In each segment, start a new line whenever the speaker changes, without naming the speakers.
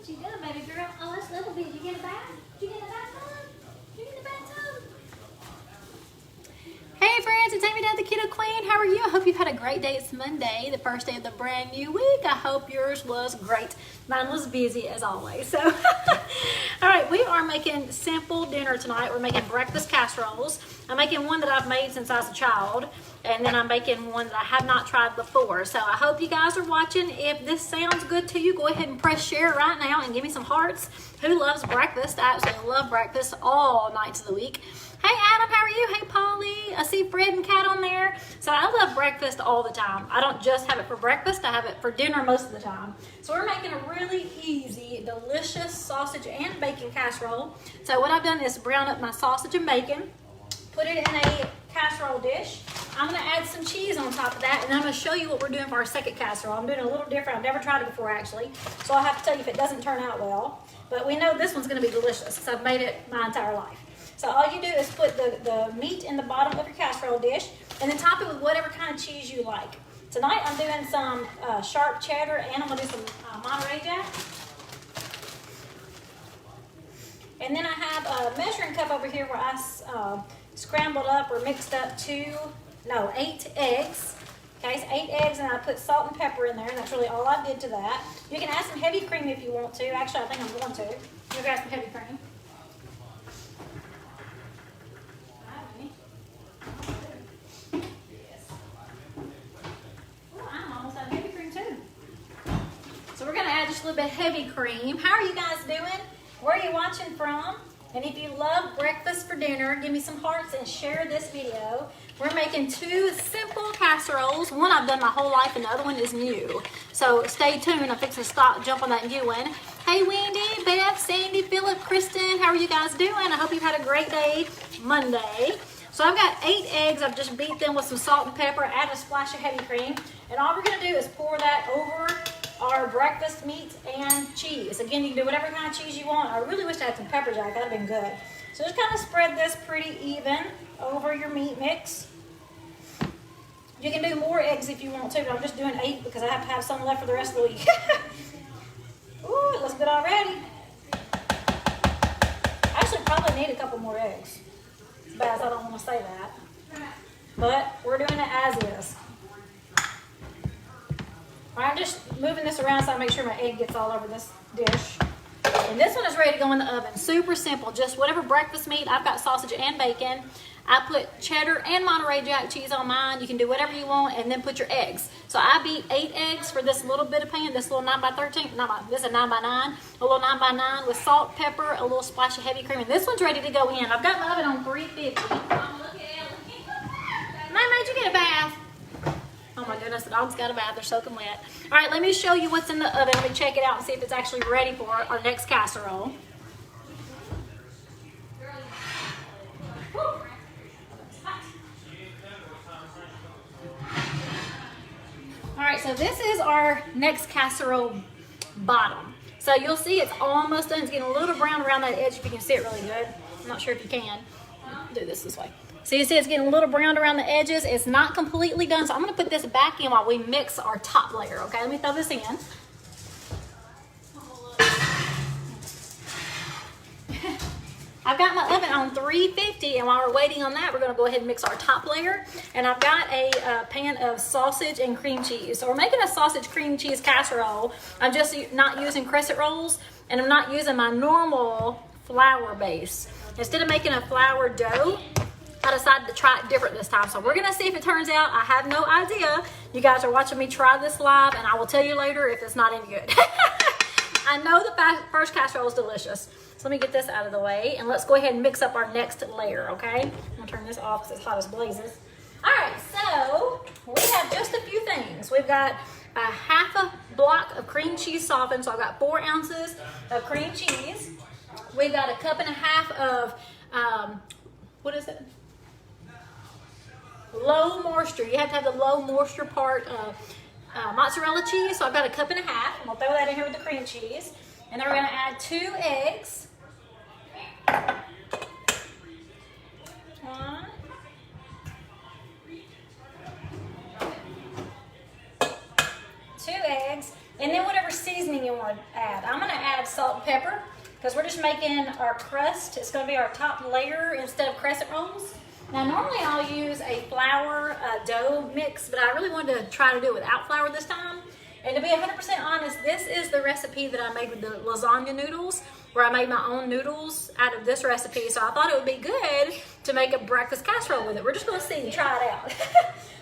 What you doing, baby girl? Oh, that's little bit. Did you get a bath? Did you get a bathtub? Did you get a bathtub? Hey friends, it's Amy, the Keto Queen. How are you? I hope you've had a great day. It's Monday, the first day of the brand new week. I hope yours was great. Mine was busy as always. So, all right, we are making simple dinner tonight. We're making breakfast casseroles. I'm making one that I've made since I was a child, and then I'm making one that I have not tried before. So I hope you guys are watching. If this sounds good to you, go ahead and press share right now and give me some hearts. Who loves breakfast? I absolutely love breakfast all nights of the week. Hey Adam, how are you? Hey Polly, I see Fred and Kat on there. So I love breakfast all the time. I don't just have it for breakfast, I have it for dinner most of the time. So we're making a really easy, delicious sausage and bacon casserole. So what I've done is brown up my sausage and bacon, put it in a casserole dish. I'm gonna add some cheese on top of that, and I'm gonna show you what we're doing for our second casserole. I'm doing a little different. I've never tried it before actually, so I'll have to tell you if it doesn't turn out well. But we know this one's gonna be delicious because I've made it my entire life. So all you do is put the meat in the bottom of your casserole dish and then top it with whatever kind of cheese you like. Tonight I'm doing some sharp cheddar and I'm going to do some Monterey Jack. And then I have a measuring cup over here where I scrambled up or mixed up 8 eggs. Okay, so 8 eggs, and I put salt and pepper in there, and that's really all I did to that. You can add some heavy cream if you want to. Actually, I think I'm going to. You can add some heavy cream. We're going to add just a little bit of heavy cream. How are you guys doing? Where are you watching from? And if you love breakfast for dinner, give me some hearts and share this video. We're making 2 simple casseroles. One I've done my whole life and the other one is new. So stay tuned. I'm fixing to jump on that new one. Hey Wendy, Beth, Sandy, Philip, Kristen, how are you guys doing? I hope you've had a great day Monday. So I've got 8 eggs. I've just beat them with some salt and pepper, add a splash of heavy cream. And all we're going to do is pour that over our breakfast meat and cheese. Again, you can do whatever kind of cheese you want. I really wish I had some pepper jack. That would have been good. So just kind of spread this pretty even over your meat mix. You can do more eggs if you want to, but I'm just doing 8 because I have to have some left for the rest of the week. Ooh, it looks good already. I actually probably need a couple more eggs. As bad as I don't want to say that. But we're doing it as is. I'm just moving this around so I make sure my egg gets all over this dish. And this one is ready to go in the oven. Super simple, just whatever breakfast meat. I've got sausage and bacon. I put cheddar and Monterey Jack cheese on mine. You can do whatever you want and then put your eggs. So I beat 8 eggs for this little bit of pan, this little 9x13, this is a 9x9, a little 9x9 with salt, pepper, a little splash of heavy cream. And this one's ready to go in. I've got my oven on 350. Mama, did you get a bath? Oh my goodness, the dog's got a bath. They're soaking wet. All right, let me show you what's in the oven. Let me check it out and see if it's actually ready for our next casserole. All right, so this is our next casserole bottom. So you'll see it's almost done. It's getting a little brown around that edge if you can see it really good. I'm not sure if you can. I'll do this way. So you see it's getting a little browned around the edges. It's not completely done, so I'm going to put this back in while we mix our top layer, okay? Let me throw this in. I've got my oven on 350, and while we're waiting on that, we're going to go ahead and mix our top layer. And I've got a pan of sausage and cream cheese. So we're making a sausage cream cheese casserole. I'm just not using crescent rolls, and I'm not using my normal flour base. Instead of making a flour dough, I decided to try it different this time. So we're going to see if it turns out. I have no idea. You guys are watching me try this live, and I will tell you later if it's not any good. I know the first casserole is delicious. So let me get this out of the way, and let's go ahead and mix up our next layer, okay? I'm going to turn this off because it's hot as blazes. All right, so we have just a few things. We've got a half a block of cream cheese softened, so I've got 4 ounces of cream cheese. We've got a cup and a half of, what is it? Low moisture. You have to have the low moisture part of mozzarella cheese. So I've got a cup and a half. I'm going to throw that in here with the cream cheese. And then we're going to add 2 eggs. 1. 2 eggs. And then whatever seasoning you want to add. I'm going to add salt and pepper because we're just making our crust. It's going to be our top layer instead of crescent rolls. Now normally I'll use a flour dough mix, but I really wanted to try to do it without flour this time. And to be 100% honest, this is the recipe that I made with the lasagna noodles, where I made my own noodles out of this recipe. So I thought it would be good to make a breakfast casserole with it. We're just going to see and try it out.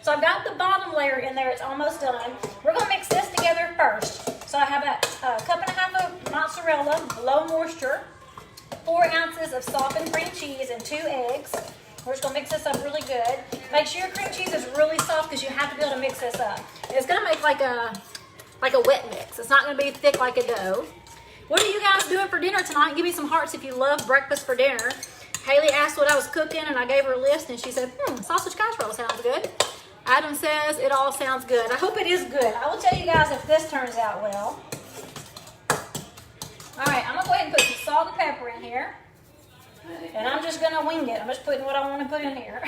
So I've got the bottom layer in there. It's almost done. We're going to mix this together first. So I have a cup and a half of mozzarella, low moisture, 4 ounces of softened cream cheese, and 2 eggs. We're just going to mix this up really good. Make sure your cream cheese is really soft because you have to be able to mix this up. And it's going to make like a wet mix. It's not going to be thick like a dough. What are you guys doing for dinner tonight? Give me some hearts if you love breakfast for dinner. Haley asked what I was cooking, and I gave her a list, and she said, sausage casserole sounds good. Adam says it all sounds good. I hope it is good. I will tell you guys if this turns out well. All right, I'm going to go ahead and put some salt and pepper in here. And I'm just going to wing it. I'm just putting what I want to put in here.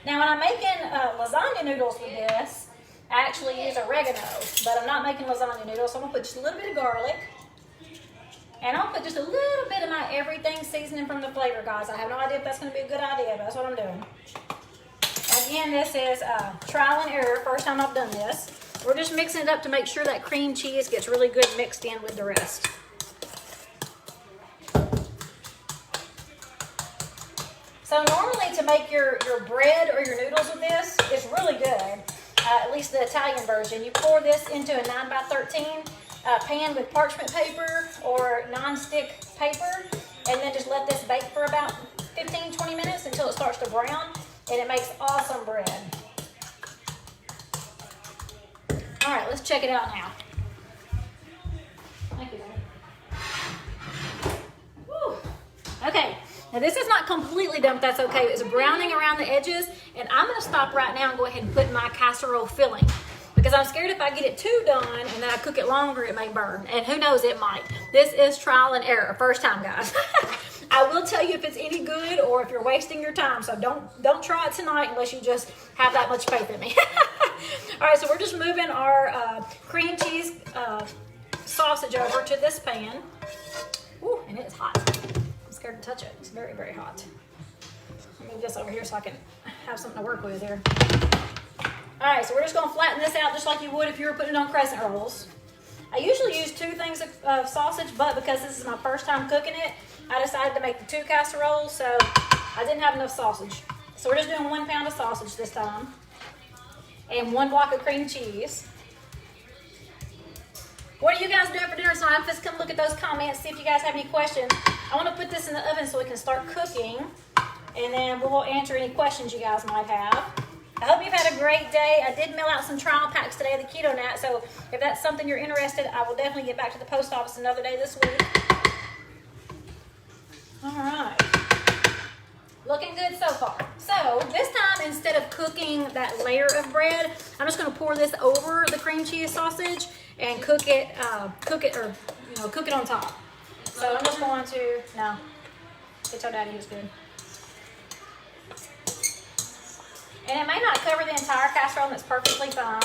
Now, when I'm making lasagna noodles with this, I actually use oregano, but I'm not making lasagna noodles, so I'm going to put just a little bit of garlic. And I'll put just a little bit of my everything seasoning from the flavor, guys. I have no idea if that's going to be a good idea, but that's what I'm doing. Again, this is trial and error. First time I've done this. We're just mixing it up to make sure that cream cheese gets really good mixed in with the rest. So normally to make your bread or your noodles with this is really good. At least the Italian version. You pour this into a 9x13 pan with parchment paper or non-stick paper, and then just let this bake for about 15-20 minutes until it starts to brown, and it makes awesome bread. All right, let's check it out now. Thank you, Woo. Okay, now this is not completely done, but that's okay. It's browning around the edges, and I'm going to stop right now and go ahead and put my casserole filling, because I'm scared if I get it too done and then I cook it longer, it may burn. And who knows, it might. This is trial and error. First time, guys. I will tell you if it's any good or if you're wasting your time. So don't try it tonight unless you just have that much faith in me. All right, so we're just moving our cream cheese sausage over to this pan. Ooh, and it's hot. I'm scared to touch it. It's very, very hot. Let me move this over here so I can have something to work with here. All right, so we're just going to flatten this out just like you would if you were putting it on crescent rolls. I usually use 2 things of sausage, but because this is my first time cooking it, I decided to make the 2 casseroles, so I didn't have enough sausage. So we're just doing 1 pound of sausage this time, and 1 block of cream cheese. What are you guys doing for dinner tonight? Just come look at those comments, see if you guys have any questions. I want to put this in the oven so we can start cooking, and then we'll answer any questions you guys might have. I hope you've had a great day. I did mail out some trial packs today of the Keto Nat, so if that's something you're interested, I will definitely get back to the post office another day this week. All right. Looking good so far. So this time, instead of cooking that layer of bread, I'm just going to pour this over the cream cheese sausage and cook it on top. So I'm just going to, no, it's our daddy, was good. And it may not cover the entire casserole, and it's perfectly fine.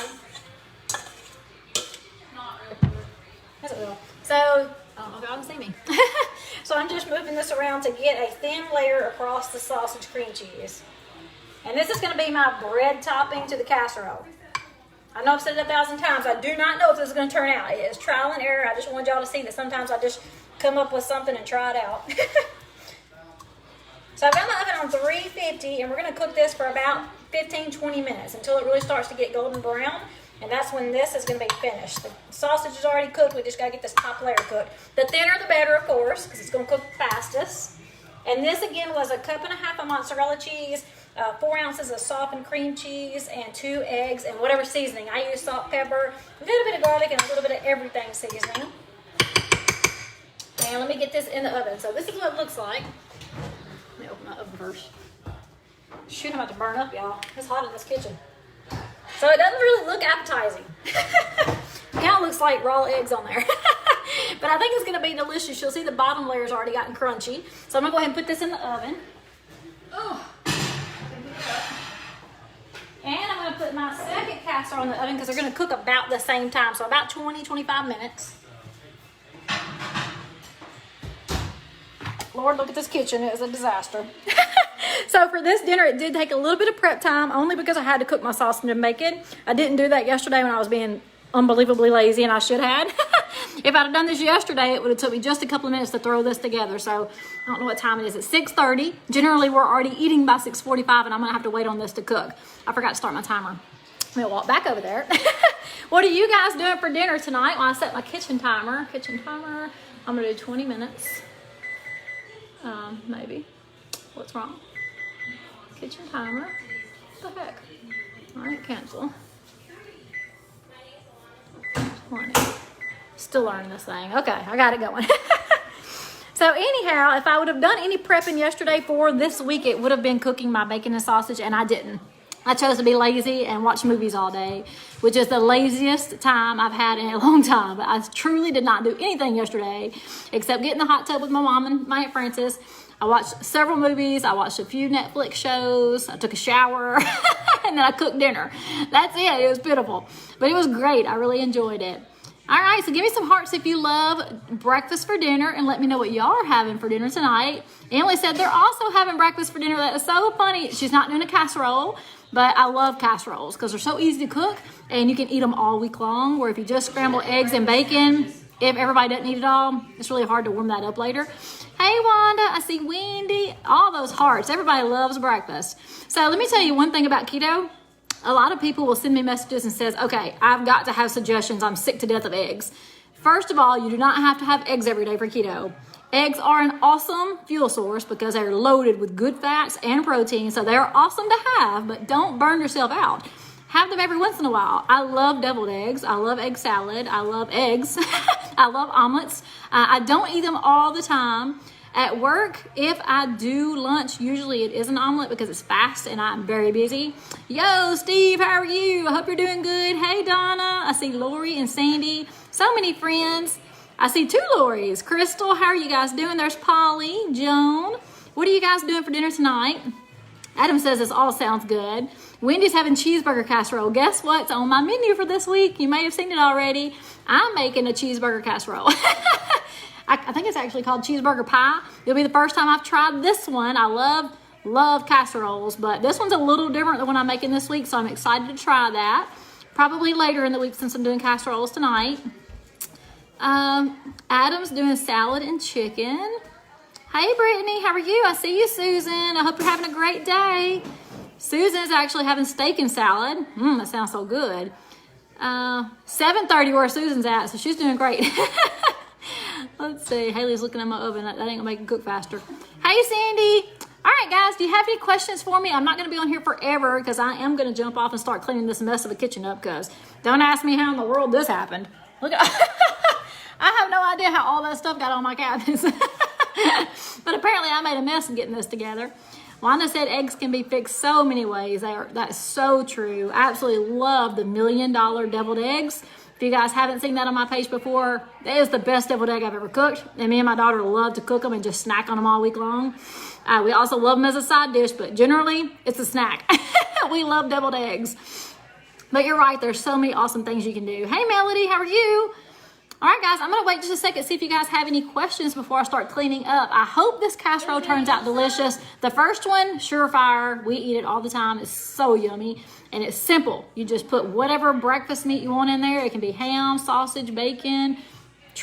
Not really. Yes, it will. So, I don't know if y'all can see me. So I'm just moving this around to get a thin layer across the sausage cream cheese. And this is going to be my bread topping to the casserole. I know I've said it 1,000 times. I do not know if this is going to turn out. It is trial and error. I just wanted y'all to see that sometimes I just come up with something and try it out. So I've got my oven on 350, and we're going to cook this for about 15-20 minutes until it really starts to get golden brown, and that's when this is going to be finished. The sausage is already cooked. We just got to get this top layer cooked. The thinner the better, of course, because it's going to cook fastest. And this, again, was a cup and a half of mozzarella cheese, 4 ounces of softened cream cheese, and 2 eggs, and whatever seasoning. I use salt, pepper, a little bit of garlic, and a little bit of everything seasoning. And let me get this in the oven. So this is what it looks like. Let me open my oven first. Shoot, I'm about to burn up, y'all. It's hot in this kitchen. So it doesn't really look appetizing. Now it looks like raw eggs on there. But I think it's going to be delicious. You'll see the bottom layer's already gotten crunchy. So I'm going to go ahead and put this in the oven. Oh. And I'm going to to put my second casserole in the oven because they're going to cook about the same time. So about 20-25 minutes. Lord, look at this kitchen. It is a disaster. So for this dinner, it did take a little bit of prep time, only because I had to cook my sausage and bacon. I didn't do that yesterday when I was being unbelievably lazy, and I should have. If I'd have done this yesterday, it would have took me just a couple of minutes to throw this together. So I don't know what time it is. It's 6:30. Generally, we're already eating by 6:45, and I'm going to have to wait on this to cook. I forgot to start my timer. I'm going to walk back over there. What are you guys doing for dinner tonight? Well, I set my kitchen timer. I'm going to do 20 minutes. Maybe. What's wrong? Kitchen timer. What the heck? All right, cancel. 20. Still learning this thing. Okay, I got it going. So anyhow, if I would have done any prepping yesterday for this week, it would have been cooking my bacon and sausage, and I didn't. I chose to be lazy and watch movies all day, which is the laziest time I've had in a long time. But I truly did not do anything yesterday except get in the hot tub with my mom and my Aunt Frances. I watched several movies. I watched a few Netflix shows. I took a shower, and then I cooked dinner. That's it. It was pitiful, but it was great. I really enjoyed it. All right, so give me some hearts if you love breakfast for dinner, and let me know what y'all are having for dinner tonight. Emily said they're also having breakfast for dinner. That is so funny. She's not doing a casserole, but I love casseroles because they're so easy to cook, and you can eat them all week long, where if you just scramble eggs and bacon, if everybody doesn't eat it all, it's really hard to warm that up later. Hey, Wanda, I see Wendy, all those hearts. Everybody loves breakfast. So let me tell you one thing about keto. A lot of people will send me messages and says, okay, I've got to have suggestions. I'm sick to death of eggs. First of all, you do not have to have eggs every day for keto. Eggs are an awesome fuel source because they're loaded with good fats and protein. So they're awesome to have, but don't burn yourself out. Have them every once in a while. I love deviled eggs. I love egg salad. I love eggs. I love omelets. I don't eat them all the time. At work, if I do lunch, usually it is an omelet because it's fast and I'm very busy. Yo, Steve, how are you? I hope you're doing good. Hey, Donna. I see Lori and Sandy. So many friends. I see two Loris. Crystal, how are you guys doing? There's Polly, Joan. What are you guys doing for dinner tonight? Adam says this all sounds good. Wendy's having cheeseburger casserole. Guess what's on my menu for this week? You may have seen it already. I'm making a cheeseburger casserole. I think it's actually called cheeseburger pie. It'll be the first time I've tried this one. I love casseroles, but this one's a little different than what I'm making this week, so I'm excited to try that. Probably later in the week since I'm doing casseroles tonight. Adam's doing salad and chicken. Hey, Brittany, how are you? I see you, Susan. I hope you're having a great day. Susan is actually having steak and salad. That sounds so good. 7:30 where Susan's at, so she's doing great. Let's see. Haley's looking at my oven. That ain't gonna make it cook faster. Hey, Sandy. All right, guys. Do you have any questions for me? I'm not gonna be on here forever because I am gonna jump off and start cleaning this mess of a kitchen up. Because don't ask me how in the world this happened. Look at. I have no idea how all that stuff got on my cabinets. But apparently, I made a mess in getting this together. Wanda said eggs can be fixed so many ways. That's so true. I absolutely love the $1 million deviled eggs. If you guys haven't seen that on my page before, that is the best deviled egg I've ever cooked. And me and my daughter love to cook them and just snack on them all week long. We also love them as a side dish, but generally, it's a snack. We love deviled eggs. But you're right, there's so many awesome things you can do. Hey, Melody, how are you? All right, guys, I'm going to wait just a second, see if you guys have any questions before I start cleaning up. I hope this casserole turns out delicious. The first one, surefire. We eat it all the time. It's so yummy, and it's simple. You just put whatever breakfast meat you want in there. It can be ham, sausage, bacon,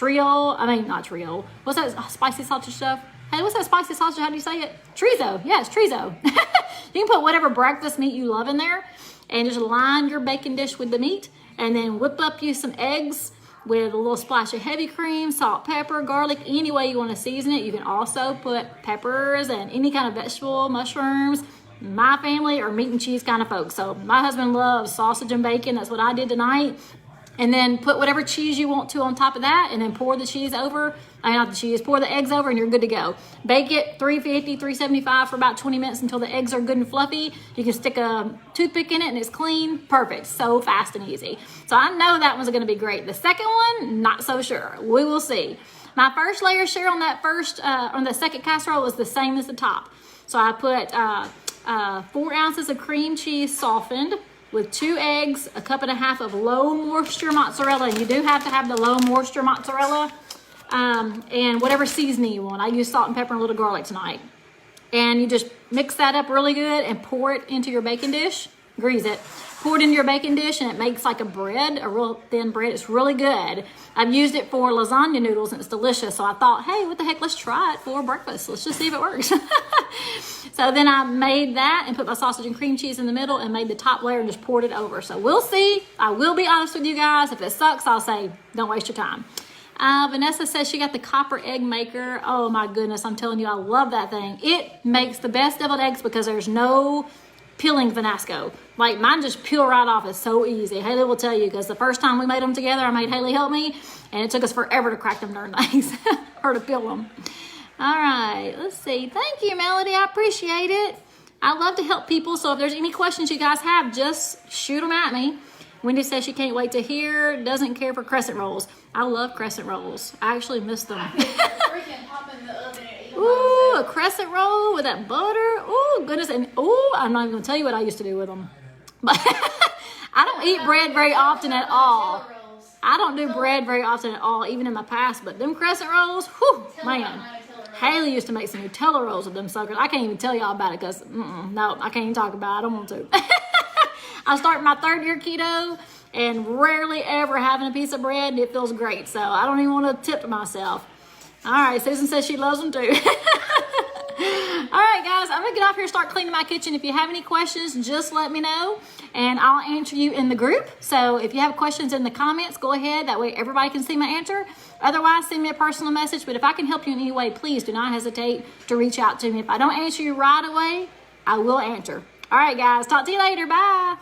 not trio. What's that spicy sausage stuff? Hey, what's that spicy sausage? How do you say it? Chorizo. Yeah, it's chorizo. You can put whatever breakfast meat you love in there, and just line your bacon dish with the meat, and then whip up you some eggs with a little splash of heavy cream, salt, pepper, garlic, any way you want to season it. You can also put peppers and any kind of vegetable, mushrooms. My family are meat and cheese kind of folks. So my husband loves sausage and bacon. That's what I did tonight. And then put whatever cheese you want to on top of that, and then pour the cheese over. Pour the eggs over, and you're good to go. Bake it 350, 375 for about 20 minutes until the eggs are good and fluffy. You can stick a toothpick in it, and it's clean. Perfect. So fast and easy. So I know that one's going to be great. The second one, not so sure. We will see. My first layer share on on the second casserole was the same as the top. So I put 4 ounces of cream cheese softened, with 2 eggs, a cup and a half of low moisture mozzarella. And you do have to have the low moisture mozzarella, and whatever seasoning you want. I use salt and pepper and a little garlic tonight. And you just mix that up really good and pour it into your baking dish. Grease it. Pour it into your baking dish and it makes like a bread, a real thin bread. It's really good. I've used it for lasagna noodles and it's delicious. So I thought, hey, what the heck, let's try it for breakfast. Let's just see if it works. So then I made that and put my sausage and cream cheese in the middle and made the top layer and just poured it over. So we'll see. I will be honest with you guys. If it sucks, I'll say, don't waste your time. Vanessa says she got the copper egg maker. Oh my goodness, I'm telling you, I love that thing. It makes the best deviled eggs because there's no peeling Vanasco. Like mine just peel right off. It's so easy. Haley will tell you because the first time we made them together, I made Haley help me and it took us forever to crack them darn eggs or to peel them. All right, let's see. Thank you, Melody. I appreciate it. I love to help people. So if there's any questions you guys have, just shoot them at me. Wendy says she can't wait to hear, doesn't care for crescent rolls. I love crescent rolls. I actually miss them.
Freaking pop in the oven and eat them
Ooh, a crescent roll with that butter. Ooh, goodness. And ooh, I'm not even going to tell you what I used to do with them. But I don't eat bread very often at all. I don't do bread very often at all, even in my past. But them crescent rolls, whew, man. Haley used to make some Nutella rolls with them suckers. I can't even tell y'all about it because, no, I can't even talk about it. I don't want to. I started my 3rd year keto and rarely ever having a piece of bread, and it feels great. So I don't even want to tip myself. All right, Susan says she loves them too. All right, guys, I'm going to get off here and start cleaning my kitchen. If you have any questions, just let me know, and I'll answer you in the group. So if you have questions in the comments, go ahead. That way everybody can see my answer. Otherwise, send me a personal message. But if I can help you in any way, please do not hesitate to reach out to me. If I don't answer you right away, I will answer. All right, guys, talk to you later. Bye.